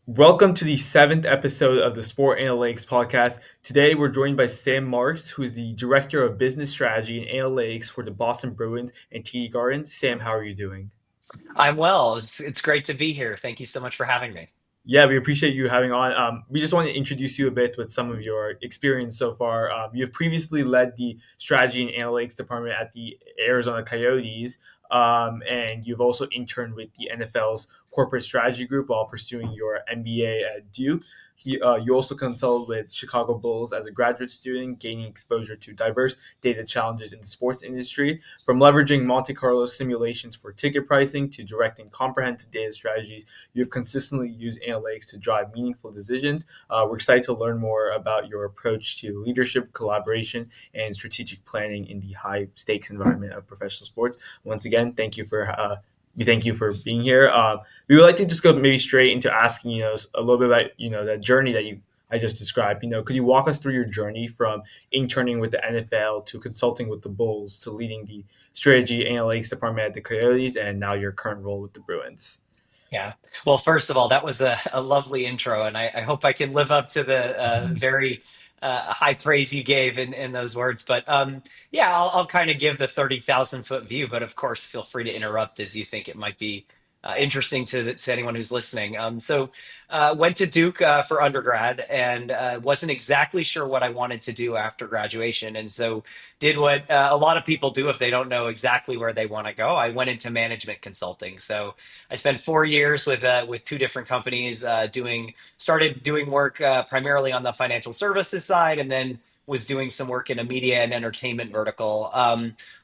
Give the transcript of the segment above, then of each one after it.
Welcome to the seventh episode of the Sport Analytics Podcast. Today, we're joined by Sam Marks, who is the Director of Business Strategy and Analytics for the Boston Bruins and TD Gardens. Sam, how are you doing? I'm well. It's great to be here. Thank you so much for having me. Yeah, we appreciate you having on. We just want to introduce you a bit with some of your experience so far. You've previously led the strategy and analytics department at the Arizona Coyotes, and you've also interned with the NFL's corporate strategy group while pursuing your MBA at Duke. You also consult with Chicago Bulls as a graduate student, gaining exposure to diverse data challenges in the sports industry, from leveraging Monte Carlo simulations for ticket pricing to directing comprehensive data strategies. You've consistently used analytics to drive meaningful decisions. We're excited to learn more about your approach to leadership, collaboration, and strategic planning in the high stakes environment of professional sports. Once again, thank you for being here. We would like to just go maybe straight into asking a little bit about that journey that you I just described. Could you walk us through your journey from interning with the NFL to consulting with the Bulls to leading the strategy analytics department at the Coyotes and now your current role with the Bruins? Yeah. Well, first of all, that was a lovely intro, and I hope I can live up to the very high praise you gave in those words. But yeah, I'll kind of give the 30,000 foot view, but of course, feel free to interrupt as you think it might be interesting to anyone who's listening. Went to Duke for undergrad and wasn't exactly sure what I wanted to do after graduation. And so did what a lot of people do if they don't know exactly where they want to go. I went into management consulting. So I spent 4 years with two different companies started doing work primarily on the financial services side, and then was doing some work in a media and entertainment vertical.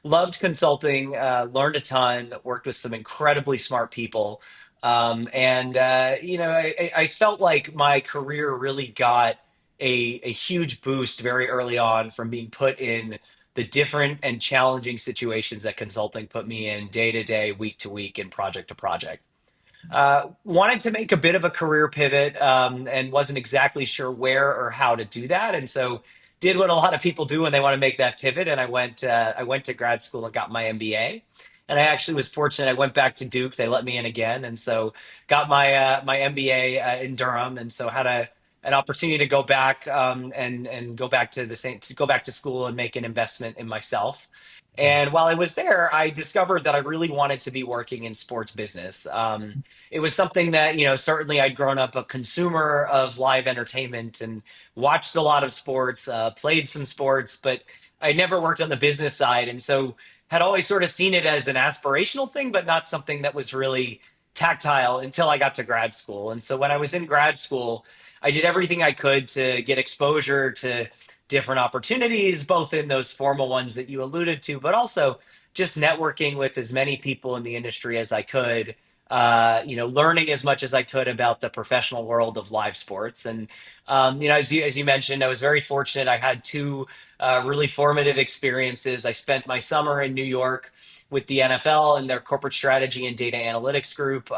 Loved consulting, learned a ton, worked with some incredibly smart people, and I felt like my career really got a huge boost very early on from being put in the different and challenging situations that consulting put me in day to day, week to week, and project to project. Wanted to make a bit of a career pivot and wasn't exactly sure where or how to do that. And so did what a lot of people do when they want to make that pivot. And I went to grad school and got my MBA. And I actually was fortunate. I went back to Duke. They let me in again, and so got my MBA in Durham. And so had an opportunity to go back and go back to the same to go back to school and make an investment in myself. And while I was there, I discovered that I really wanted to be working in sports business. It was something that, certainly I'd grown up a consumer of live entertainment and watched a lot of sports, played some sports, but I never worked on the business side. And so had always sort of seen it as an aspirational thing, but not something that was really tactile until I got to grad school. And so when I was in grad school, I did everything I could to get exposure to different opportunities, both in those formal ones that you alluded to, but also just networking with as many people in the industry as I could, learning as much as I could about the professional world of live sports. And as you mentioned, I was very fortunate. I had two really formative experiences. I spent my summer in New York with the NFL and their corporate strategy and data analytics group,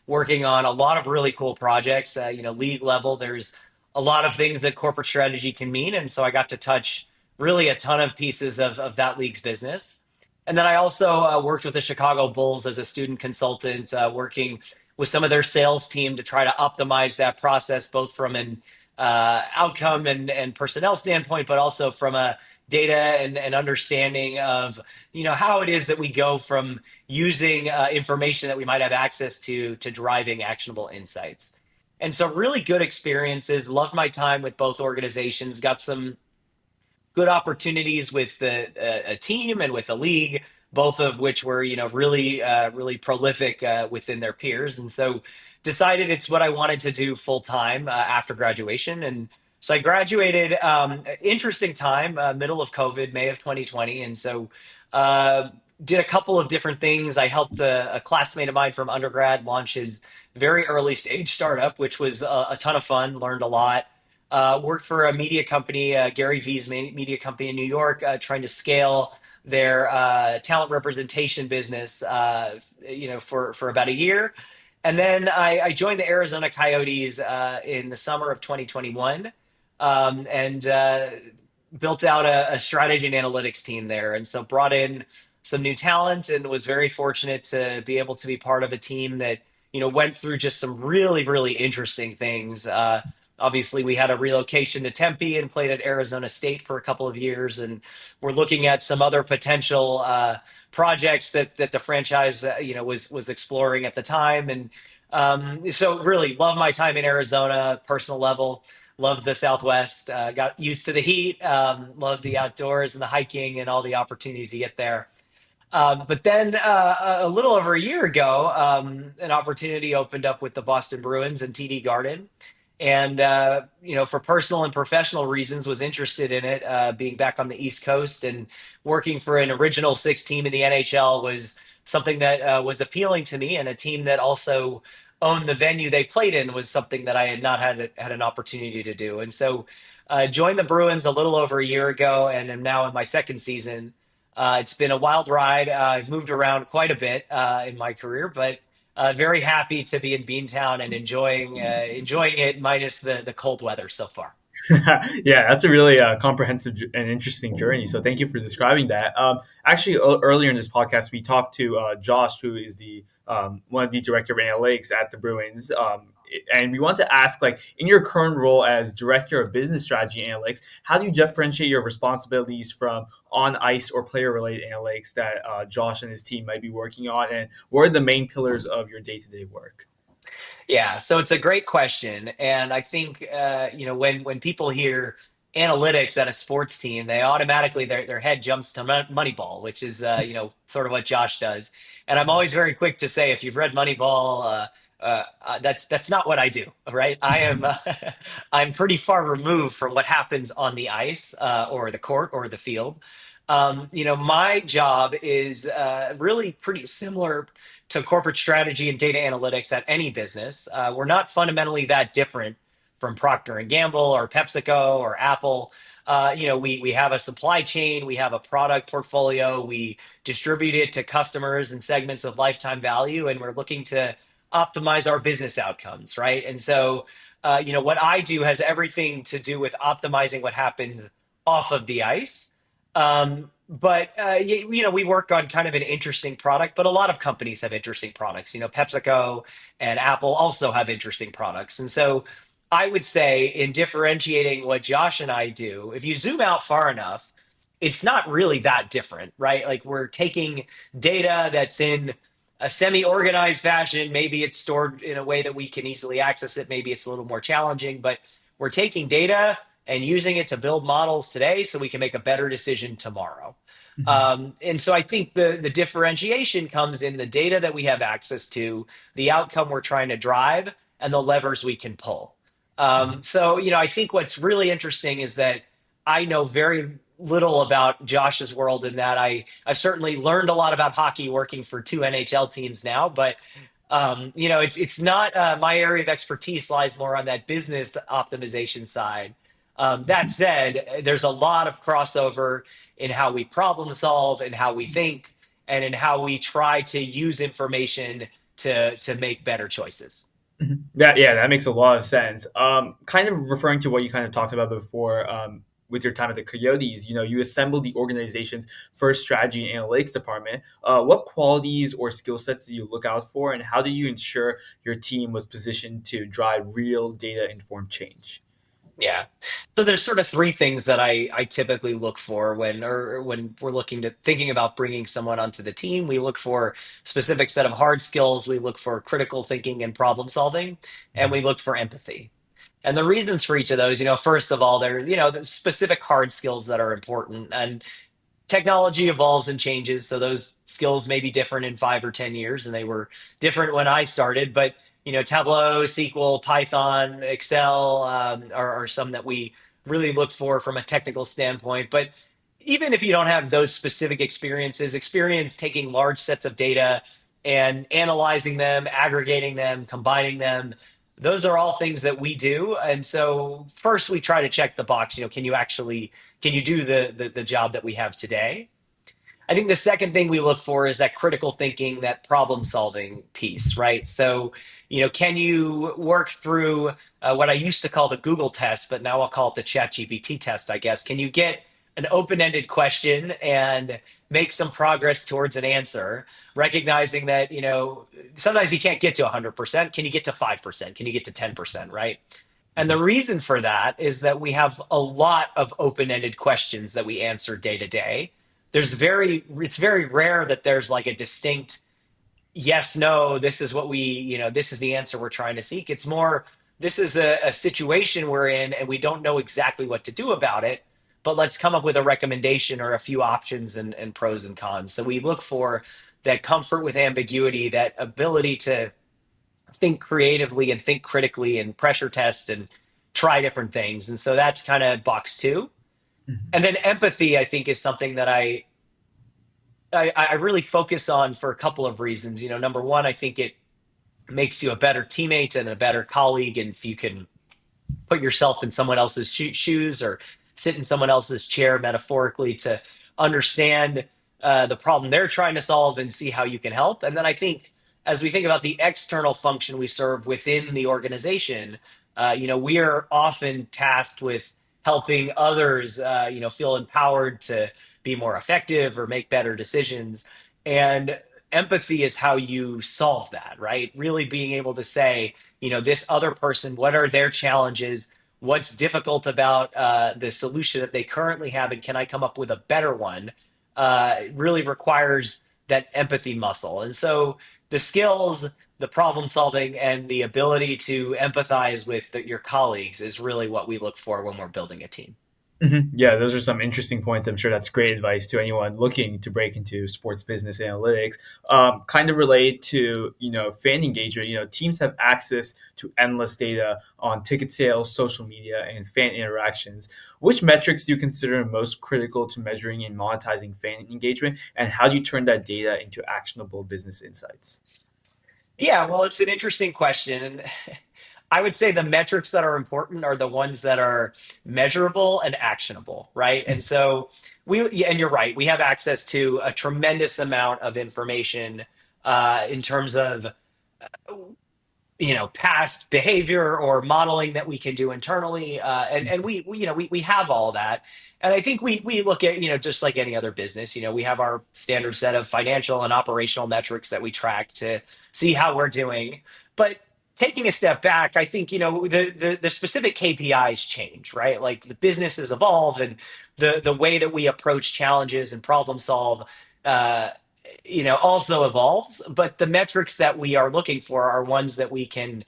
working on a lot of really cool projects. League level, there's a lot of things that corporate strategy can mean, and so I got to touch really a ton of pieces of that league's business. And then I also worked with the Chicago Bulls as a student consultant, working with some of their sales team to try to optimize that process, both from an outcome and personnel standpoint, but also from a data and understanding of how it is that we go from using information that we might have access to driving actionable insights. And so, really good experiences. Loved my time with both organizations. Got some good opportunities with a team and with a league, both of which were really prolific within their peers. And so decided it's what I wanted to do full time after graduation. And so I graduated. Interesting time, middle of COVID, May of 2020, and so. Did a couple of different things. I helped a classmate of mine from undergrad launch his very early stage startup, which was a ton of fun. Learned a lot. Worked for a media company, Gary Vee's media company in New York, trying to scale their talent representation business, for about a year. And then I joined the Arizona Coyotes in the summer of 2021, and built out a strategy and analytics team there. And so brought in some new talent and was very fortunate to be able to be part of a team that went through just some really, really interesting things. Obviously, we had a relocation to Tempe and played at Arizona State for a couple of years, and we're looking at some other potential projects that the franchise, was exploring at the time. And so, really, love my time in Arizona, personal level. Love the Southwest. Got used to the heat. Love the outdoors and the hiking and all the opportunities you get there. But then a little over a year ago, an opportunity opened up with the Boston Bruins and TD Garden. And, for personal and professional reasons, was interested in it. Being back on the East Coast and working for an original six team in the NHL was something that was appealing to me. And a team that also owned the venue they played in was something that I had not had an opportunity to do. And so joined the Bruins a little over a year ago and am now in my second season. It's been a wild ride. I've moved around quite a bit in my career, but very happy to be in Beantown and enjoying it, minus the cold weather so far. Yeah, that's a really comprehensive and interesting journey. So thank you for describing that. Actually, earlier in this podcast, we talked to Josh, who is the one of the director of analytics at the Bruins. And we want to ask, like, in your current role as director of business strategy analytics, how do you differentiate your responsibilities from on ice or player related analytics that Josh and his team might be working on, and what are the main pillars of your day to day work? Yeah, so it's a great question, and I think when people hear analytics at a sports team, they automatically their head jumps to Moneyball, which is sort of what Josh does. And I'm always very quick to say, if you've read Moneyball, that's not what I do, right? I am I'm pretty far removed from what happens on the ice or the court or the field. My job is really pretty similar to corporate strategy and data analytics at any business. We're not fundamentally that different from Procter and Gamble or PepsiCo or Apple. We have a supply chain, we have a product portfolio, we distribute it to customers and segments of lifetime value, and we're looking to optimize our business outcomes, right? And so, what I do has everything to do with optimizing what happens off of the ice. But we work on kind of an interesting product, but a lot of companies have interesting products. PepsiCo and Apple also have interesting products. And so I would say, in differentiating what Josh and I do, if you zoom out far enough, it's not really that different, right? Like, we're taking data that's in a semi-organized fashion. Maybe it's stored in a way that we can easily access it. Maybe it's a little more challenging, but we're taking data and using it to build models today so we can make a better decision tomorrow. Mhm. And so I think the differentiation comes in the data that we have access to, the outcome we're trying to drive, and the levers we can pull. So, I think what's really interesting is that I know very little about Josh's world, in that I've certainly learned a lot about hockey working for two NHL teams now, but it's not my area of expertise. Lies more on that business optimization side. That said, there's a lot of crossover in how we problem solve and how we think, and in how we try to use information to make better choices. Mhm. That makes a lot of sense. Kind of referring to what you kind of talked about before, with your time at the Coyotes, you assembled the organization's first strategy and analytics department. What qualities or skill sets do you look out for, and how do you ensure your team was positioned to drive real data informed change? Yeah. So there's sort of three things that I typically look for when we're looking to thinking about bringing someone onto the team. We look for specific set of hard skills. We look for critical thinking and problem solving, and we look for empathy. And the reasons for each of those, first of all, there, the specific hard skills that are important. And technology evolves and changes, so those skills may be different in 5 or 10 years, and they were different when I started. But Tableau, SQL, Python, Excel are some that we really look for from a technical standpoint. But even if you don't have those specific experience taking large sets of data and analyzing them, aggregating them, combining them, those are all things that we do. And so first we try to check the box. Can you do the job that we have today? I think the second thing we look for is that critical thinking, that problem solving piece, right? So, can you work through what I used to call the Google test, but now I'll call it the ChatGPT test, I guess. Can you get an open-ended question and make some progress towards an answer, recognizing that, sometimes you can't get to 100%. Can you get to 5%? Can you get to 10%, right? And the reason for that is that we have a lot of open-ended questions that we answer day to day. It's very rare that there's like a distinct yes, no, this is what this is the answer we're trying to seek. It's more, this is a situation we're in and we don't know exactly what to do about it, but let's come up with a recommendation or a few options and pros and cons. So we look for that comfort with ambiguity, that ability to think creatively and think critically and pressure test and try different things. And so that's kind of box two. And then empathy, I think, is something that I really focus on for a couple of reasons. Number one, I think it makes you a better teammate and a better colleague. And if you can put yourself in someone else's shoes or sit in someone else's chair metaphorically to understand the problem they're trying to solve and see how you can help. And then I think as we think about the external function we serve within the organization, we are often tasked with helping others, feel empowered to be more effective or make better decisions. And empathy is how you solve that, right? Really being able to say, this other person, what are their challenges? What's difficult about the solution that they currently have, and can I come up with a better one? Really requires that empathy muscle. And so the skills, the problem solving, and the ability to empathize with your colleagues is really what we look for when we're building a team. Yeah, those are some interesting points. I'm sure that's great advice to anyone looking to break into sports business analytics. Kind of related to fan engagement. Teams have access to endless data on ticket sales, social media, and fan interactions. Which metrics do you consider most critical to measuring and monetizing fan engagement, and how do you turn that data into actionable business insights? Yeah, well, it's an interesting question. And I would say the metrics that are important are the ones that are measurable and actionable, right? And so yeah, and you're right, we have access to a tremendous amount of information in terms of past behavior or modeling that we can do internally, and we have all that. And I think we look at, just like any other business, we have our standard set of financial and operational metrics that we track to see how we're doing. But taking a step back, I think, the specific KPIs change, right? Like the business has evolved, and the way that we approach challenges and problem solve uh, also evolves. But the metrics that we are looking for are ones that we can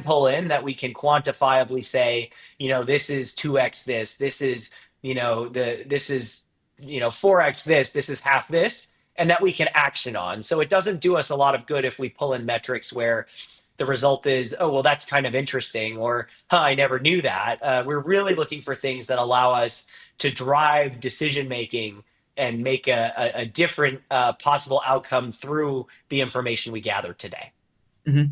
pull in, that we can quantifiably say, this is 2x this is, this is, 4x this is half this, and that we can action on. So it doesn't do us a lot of good if we pull in metrics where the result is, oh, well, that's kind of interesting, or, huh, I never knew that. We're really looking for things that allow us to drive decision making and make a different possible outcome through the information we gather today.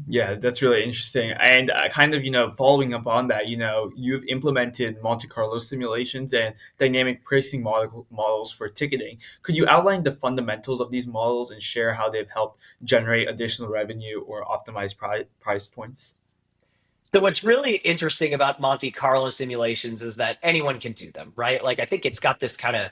Yeah, that's really interesting. And kind of, following up on that, you've implemented Monte Carlo simulations and dynamic pricing models for ticketing. Could you outline the fundamentals of these models and share how they've helped generate additional revenue or optimize price points? So what's really interesting about Monte Carlo simulations is that anyone can do them, right? Like I think it's got this kind of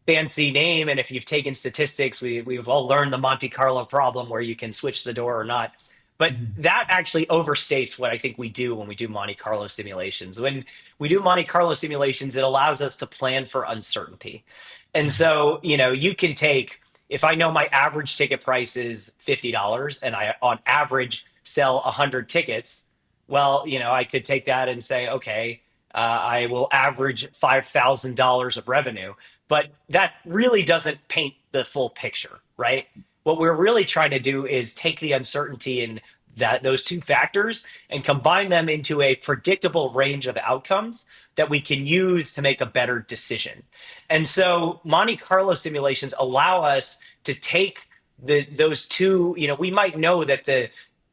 fancy name, and if you've taken statistics, we've all learned the Monte Carlo problem where you can switch the door or not. But Mhm. that actually overstates what I think we do when we do Monte Carlo simulations. When we do Monte Carlo simulations, it allows us to plan for uncertainty. And so, you can take, if I know my average ticket price is $50 and I on average sell 100 tickets, well, I could take that and say, okay, I will average $5,000 of revenue. But that really doesn't paint the full picture, right? What we're really trying to do is take the uncertainty in those two factors and combine them into a predictable range of outcomes that we can use to make a better decision. And so Monte Carlo simulations allow us to take those two, we might know that the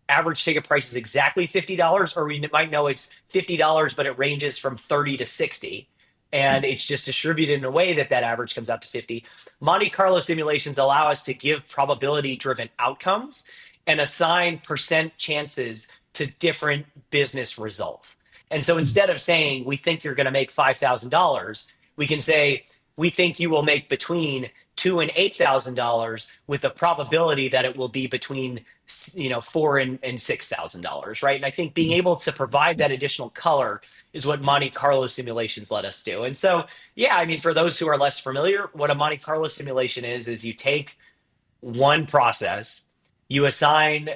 average ticket price is exactly $50, or we might know it's $50, but it ranges from 30 to 60. And it's just distributed in a way that average comes out to 50. Monte Carlo simulations allow us to give probability driven outcomes and assign percent chances to different business results. And so instead of saying we think you're going to make $5,000, we can say we think you will make between $2,000 and $8,000 with a probability that it will be between $4,000 and $6,000, right? And I think being able to provide that additional color is what Monte Carlo simulations let us do. And so, yeah, I mean, for those who are less familiar, what a Monte Carlo simulation is you take one process, you assign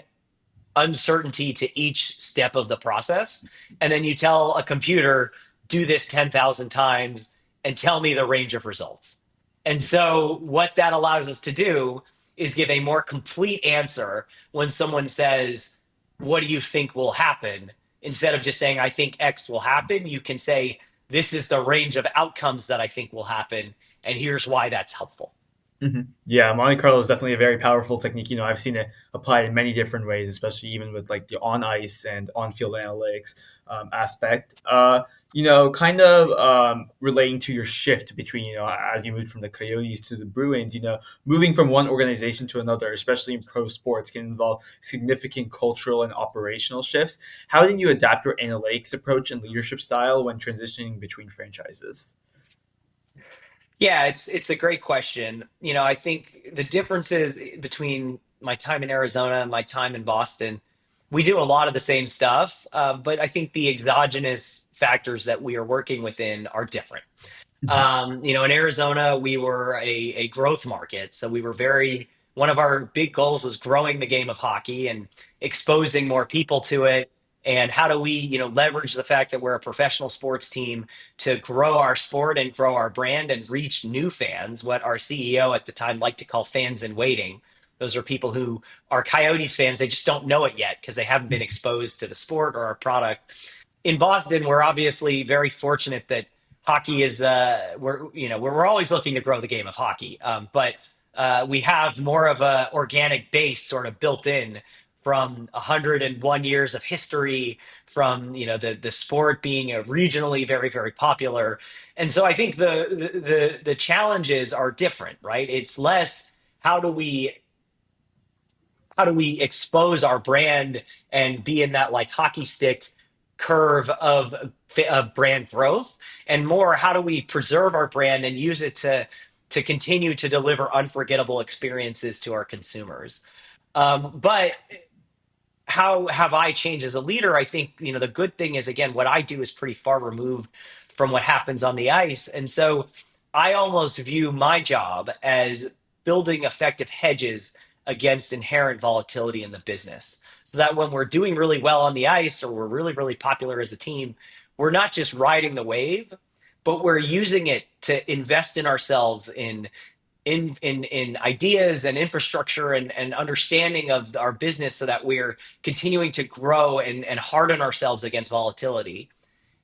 uncertainty to each step of the process. And then you tell a computer, do this 10,000 times and tell me the range of results. And so, what that allows us to do is give a more complete answer when someone says, what do you think will happen? Instead of just saying, I think X will happen, you can say, this is the range of outcomes that I think will happen. And here's why that's helpful. Yeah, Monte Carlo is definitely a very powerful technique. I've seen it applied in many different ways, especially even with like the on ice and on field analytics aspect. Kind of relating to your shift between, as you moved from the Coyotes to the Bruins, moving from one organization to another, especially in pro sports, can involve significant cultural and operational shifts. How did you adapt your analytics approach and leadership style when transitioning between franchises? Yeah, it's a great question. I think the differences between my time in Arizona and my time in Boston, we do a lot of the same stuff, but I think the exogenous factors that we are working within are different. In Arizona, we were a growth market. So one of our big goals was growing the game of hockey and exposing more people to it. And how do we, leverage the fact that we're a professional sports team to grow our sport and grow our brand and reach new fans, what our CEO at the time liked to call fans in waiting. Those are people who are Coyotes fans. They just don't know it yet because they haven't been exposed to the sport or our product. In Boston, we're obviously very fortunate that hockey is we're always looking to grow the game of hockey, but we have more of a organic base sort of built in from 101 years of history, from the sport being a regionally very popular. And so I think the challenges are different, right? It's less how do we expose our brand and be in that like hockey stick curve of brand growth, and more how do we preserve our brand and use it to continue to deliver unforgettable experiences to our consumers. But how have I changed as a leader? I think, the good thing is, again, what I do is pretty far removed from what happens on the ice. And so I almost view my job as building effective hedges against inherent volatility in the business. So that when we're doing really well on the ice or we're really popular as a team, we're not just riding the wave, but we're using it to invest in ourselves in ideas and infrastructure and understanding of our business so that we're continuing to grow and harden ourselves against volatility.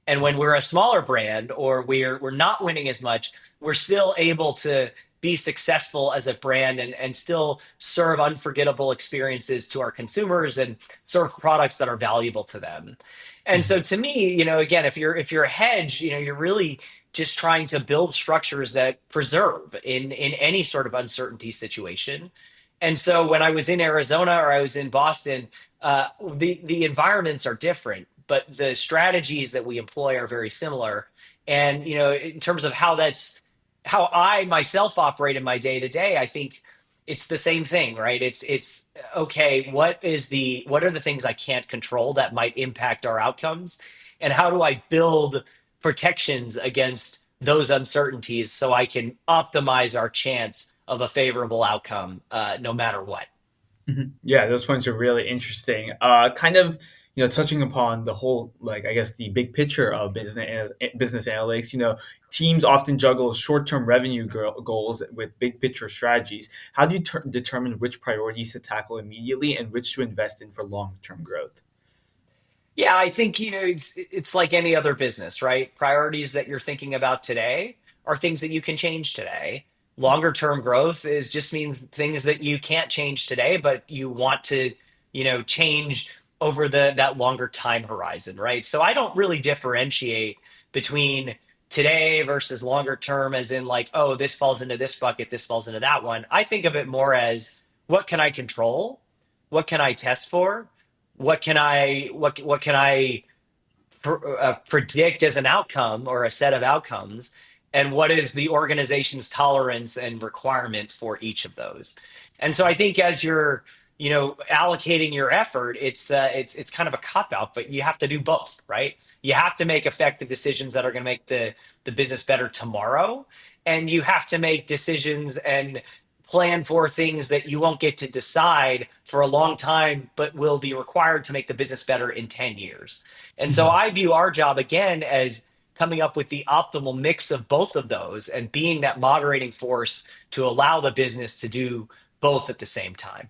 And when we're a smaller brand or we're not winning as much, we're still able to be successful as a brand and still serve unforgettable experiences to our consumers and serve products that are valuable to them. And so to me, again, if you're a hedge, you're really just trying to build structures that preserve in any sort of uncertainty situation. And so when I was in Arizona or I was in Boston, the environments are different, but the strategies that we employ are very similar. And in terms of how I myself operate in my day to day, I think it's the same thing, right? It's okay. What are the things I can't control that might impact our outcomes, and how do I build protections against those uncertainties so I can optimize our chance of a favorable outcome, no matter what. Yeah, those points are really interesting. Kind of, touching upon the whole, like, I guess the big picture of business analytics. Teams often juggle short-term revenue goals with big picture strategies. How do you determine which priorities to tackle immediately and which to invest in for long-term growth? Yeah, I think it's like any other business, right? Priorities that you're thinking about today are things that you can change today. Longer term growth is just means things that you can't change today, but you want to, change over that longer time horizon, right? So I don't really differentiate between today versus longer term as in like, oh, this falls into this bucket, this falls into that one. I think of it more as what can I control? What can I test for? What can I predict as an outcome or a set of outcomes, and what is the organization's tolerance and requirement for each of those. And so I think as you're, allocating your effort, it's kind of a cop out, but you have to do both, right? You have to make effective decisions that are going to make the business better tomorrow, and you have to make decisions and plan for things that you won't get to decide for a long time, but will be required to make the business better in 10 years. And so Mhm. I view our job again as coming up with the optimal mix of both of those and being that moderating force to allow the business to do both at the same time.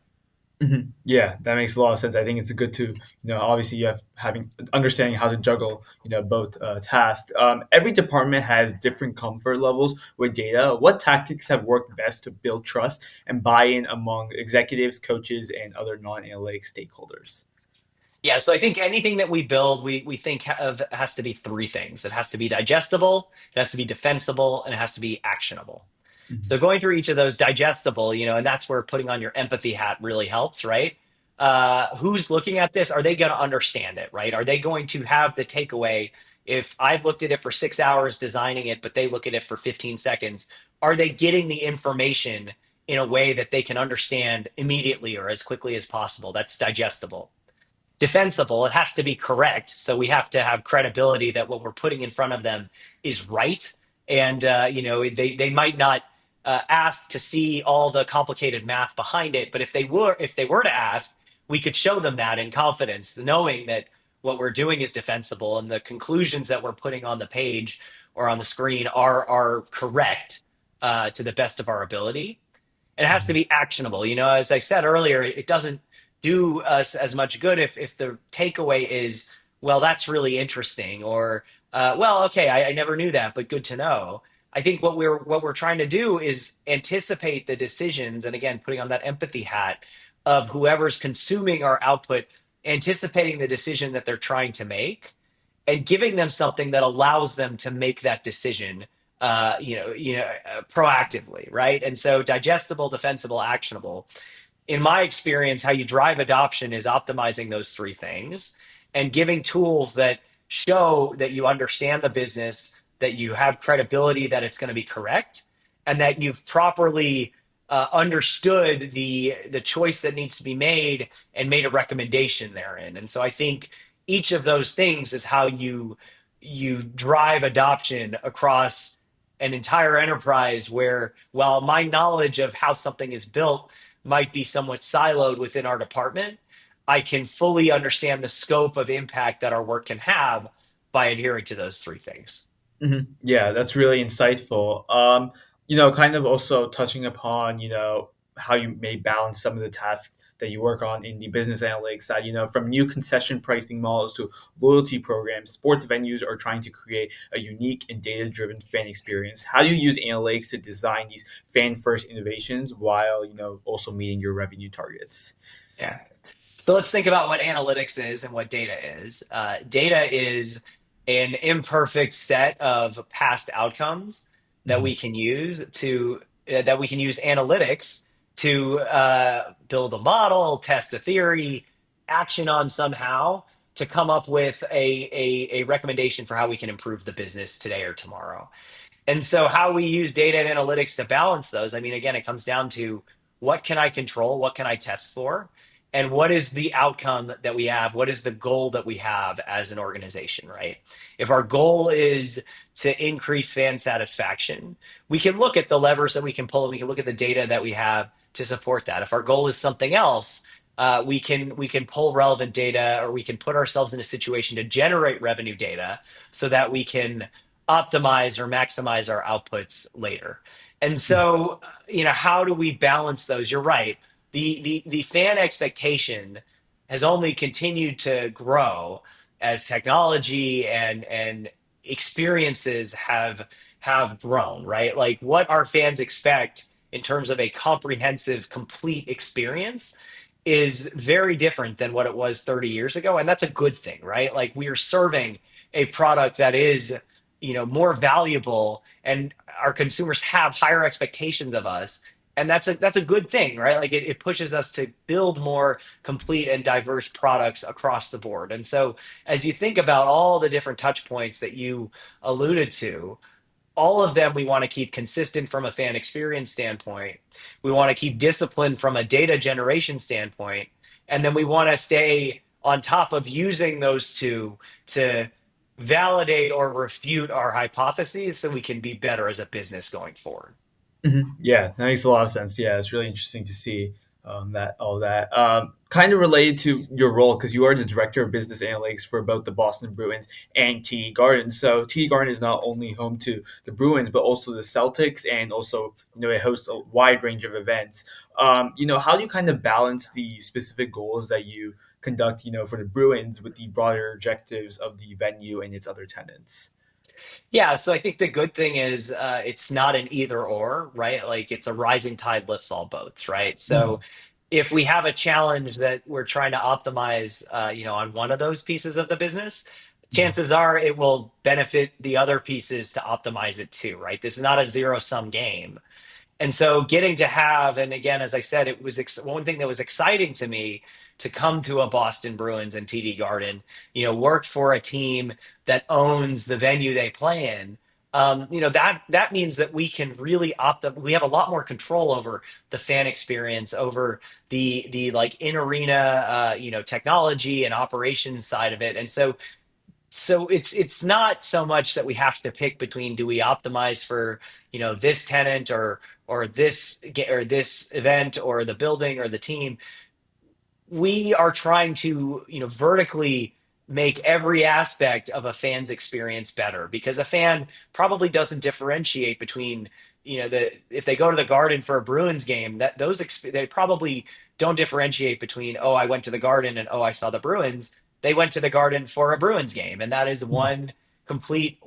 Yeah, that makes a lot of sense. I think it's good to, obviously you have having understanding how to juggle, both tasks. Every department has different comfort levels with data. What tactics have worked best to build trust and buy-in among executives, coaches, and other non-analytic stakeholders? Yeah, so I think anything that we build, we think of has to be three things. It has to be digestible, it has to be defensible, and it has to be actionable. So Mhm. going through each of those digestible, and that's where putting on your empathy hat really helps, right? Who's looking at this? Are they going to understand it, right? Are they going to have the takeaway? If I've looked at it for 6 hours designing it, but they look at it for 15 seconds, are they getting the information in a way that they can understand immediately or as quickly as possible? That's digestible. Defensible, it has to be correct. So we have to have credibility that what we're putting in front of them is right. And they might not ask to see all the complicated math behind it, but if they were to ask, we could show them that in confidence, knowing that what we're doing is defensible and the conclusions that we're putting on the page or on the screen are correct to the best of our ability. It has to Mhm. be actionable. As I said earlier, it doesn't do us as much good if the takeaway is, well, that's really interesting, or well, okay, I never knew that, but good to know. I think what we're trying to do is anticipate the decisions, and again, putting on that empathy hat of whoever's consuming our output, anticipating the decision that they're trying to make, and giving them something that allows them to make that decision proactively, right? And so digestible, defensible, actionable. In my experience, how you drive adoption is optimizing those three things and giving tools that show that you understand the business, that you have credibility that it's going to be correct, and that you've properly understood the choice that needs to be made and made a recommendation therein. And so I think each of those things is how you drive adoption across an entire enterprise where, while my knowledge of how something is built might be somewhat siloed within our department, I can fully understand the scope of impact that our work can have by adhering to those three things. Yeah, that's really insightful. Kind of also touching upon, how you may balance some of the tasks that you work on in the business analytics side, from new concession pricing models to loyalty programs, sports venues are trying to create a unique and data-driven fan experience. How do you use analytics to design these fan-first innovations while, also meeting your revenue targets? Yeah. So let's think about what analytics is and what data is. Data is an imperfect set of past outcomes that Mhm. we can use that we can use analytics to build a model, test a theory, action on somehow to come up with a recommendation for how we can improve the business today or tomorrow. And so, how we use data and analytics to balance those, I mean, again, it comes down to what can I control? What can I test for? And what is the outcome that we have? What is the goal that we have as an organization, right? If our goal is to increase fan satisfaction, we can look at the levers that we can pull and we can look at the data that we have to support that. If our goal is something else, we can pull relevant data, or we can put ourselves in a situation to generate revenue data so that we can optimize or maximize our outputs later. And so, how do we balance those? You're right. The fan expectation has only continued to grow as technology and experiences have grown, right? Like what our fans expect in terms of a comprehensive, complete experience is very different than what it was 30 years ago. And that's a good thing, right? Like we are serving a product that is more valuable, and our consumers have higher expectations of us, and that's a good thing, right? Like it pushes us to build more complete and diverse products across the board. And so as you think about all the different touch points that you alluded to, all of them we want to keep consistent from a fan experience standpoint. We want to keep disciplined from a data generation standpoint. And then we want to stay on top of using those two to validate or refute our hypotheses so we can be better as a business going forward. Yeah, that makes a lot of sense. Yeah, it's really interesting to see that all that. Kind of related to your role because you are the director of business analytics for both the Boston Bruins and TD Garden. So TD Garden is not only home to the Bruins but also the Celtics, and also it hosts a wide range of events. How do you kind of balance the specific goals that you conduct, for the Bruins with the broader objectives of the venue and its other tenants? Yeah, so I think the good thing is it's not an either or, right? Like it's a rising tide lifts all boats, right? So if we have a challenge that we're trying to optimize, on one of those pieces of the business, chances are it will benefit the other pieces to optimize it too, right? This is not a zero sum game. And so getting to have, and again, as I said, it was one thing that was exciting to me to come to a Boston Bruins and TD Garden, work for a team that owns the venue they play in. That means that we can really we have a lot more control over the fan experience, over the like in arena, technology and operations side of it. And so it's not so much that we have to pick between, do we optimize for this tenant or this event or the building or the team. We are trying to vertically make every aspect of a fan's experience better, because a fan probably doesn't differentiate between if they go to the Garden for a Bruins game, they probably don't differentiate between, oh, I went to the Garden and, oh, I saw the Bruins. They went to the Garden for a Bruins game, and that is one complete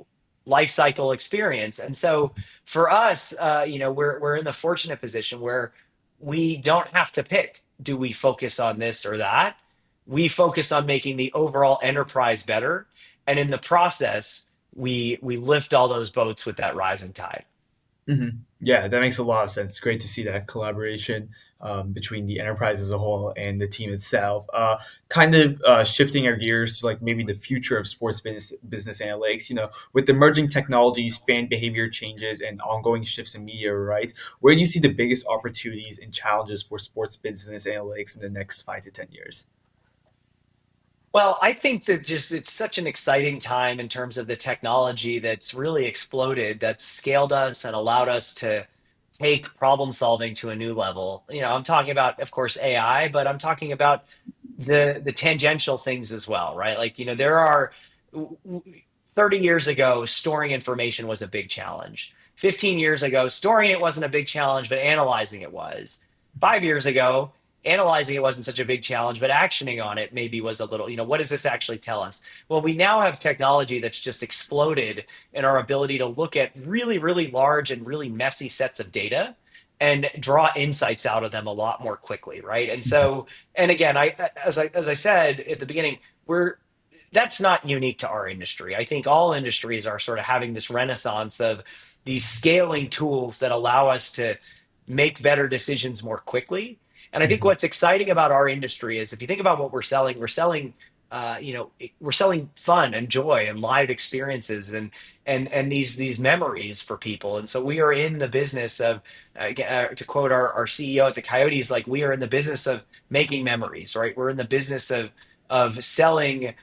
life cycle experience. And so for us, we're in the fortunate position where we don't have to pick, do we focus on this or that? We focus on making the overall enterprise better, and in the process, we lift all those boats with that rising tide. Yeah, that makes a lot of sense. Great to see that collaboration between the enterprise as a whole and the team itself. Kind of shifting our gears to like maybe the future of sports business analytics. With emerging technologies, fan behavior changes, and ongoing shifts in media rights, where do you see the biggest opportunities and challenges for sports business analytics in the next 5 to 10 years? Well, I think that just it's such an exciting time in terms of the technology that's really exploded, that's scaled us and allowed us to take problem solving to a new level. I'm talking about, of course, AI, but I'm talking about the tangential things as well, right? Like, there are 30 years ago, storing information was a big challenge. 15 years ago, storing it wasn't a big challenge, but analyzing it was. 5 years ago, analyzing it wasn't such a big challenge, but actioning on it maybe was a little, what does this actually tell us? Well, we now have technology that's just exploded in our ability to look at really, really large and really messy sets of data and draw insights out of them a lot more quickly, right? And so, and again, as I said at the beginning, we're that's not unique to our industry. I think all industries are sort of having this renaissance of these scaling tools that allow us to make better decisions more quickly. And I think Mhm. what's exciting about our industry is, if you think about what we're selling fun and joy and live experiences and these memories for people. And so we are in the business of, to quote our CEO at the Coyotes, like, we are in the business of making memories, right? We're in the business of selling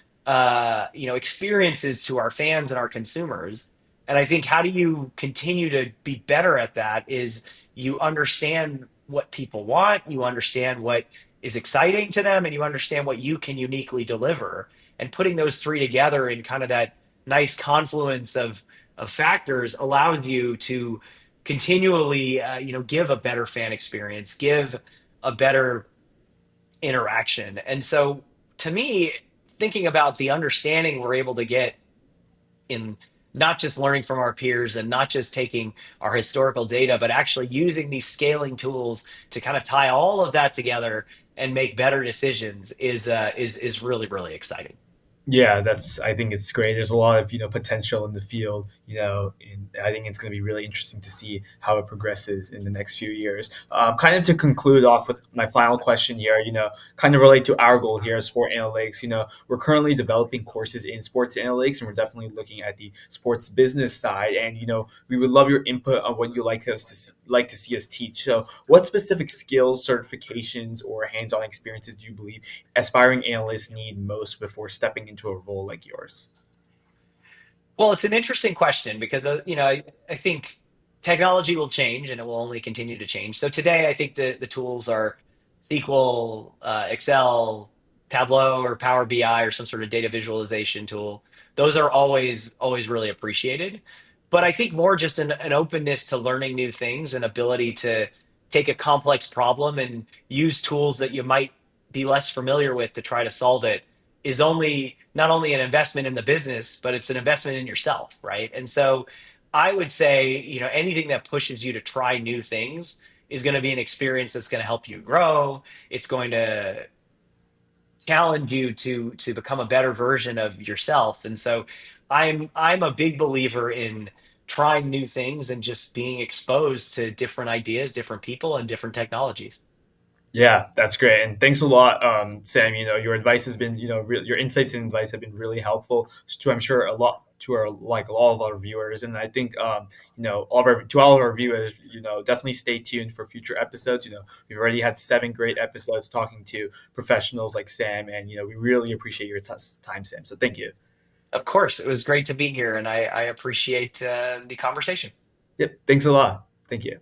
experiences to our fans and our consumers. And I think, how do you continue to be better at that is, you understand what people want, you understand what is exciting to them, and you understand what you can uniquely deliver. And putting those three together in kind of that nice confluence of factors allows you to continually give a better fan experience, give a better interaction. And so, to me, thinking about the understanding we're able to get in not just learning from our peers and not just taking our historical data, but actually using these scaling tools to kind of tie all of that together and make better decisions is really, really exciting. Yeah, I think it's great. There's a lot of potential in the field, And I think it's going to be really interesting to see how it progresses in the next few years. Kind of to conclude off with my final question here, kind of relate to our goal here as sport analytics. We're currently developing courses in sports analytics, and we're definitely looking at the sports business side. And we would love your input on what you like to see us teach. So, what specific skills, certifications, or hands-on experiences do you believe aspiring analysts need most before stepping into a role like yours? Well, it's an interesting question because I think technology will change and it will only continue to change. So today, I think the tools are SQL, Excel, Tableau, or Power BI, or some sort of data visualization tool. Those are always really appreciated. But I think more just an openness to learning new things and ability to take a complex problem and use tools that you might be less familiar with to try to solve it is only not only an investment in the business, but it's an investment in yourself, right? And so I would say, anything that pushes you to try new things is going to be an experience that's going to help you grow. It's going to challenge you to become a better version of yourself. And so I'm a big believer in trying new things and just being exposed to different ideas, different people, and different technologies. Yeah, that's great, and thanks a lot, Sam. Your advice has been, your insights and advice have been really helpful to, I'm sure, a lot to our like all of our viewers, and I think, all of our viewers, definitely stay tuned for future episodes. We've already had 7 great episodes talking to professionals like Sam, and we really appreciate your time, Sam. So thank you. Of course, it was great to be here, and I appreciate the conversation. Yep, thanks a lot. Thank you.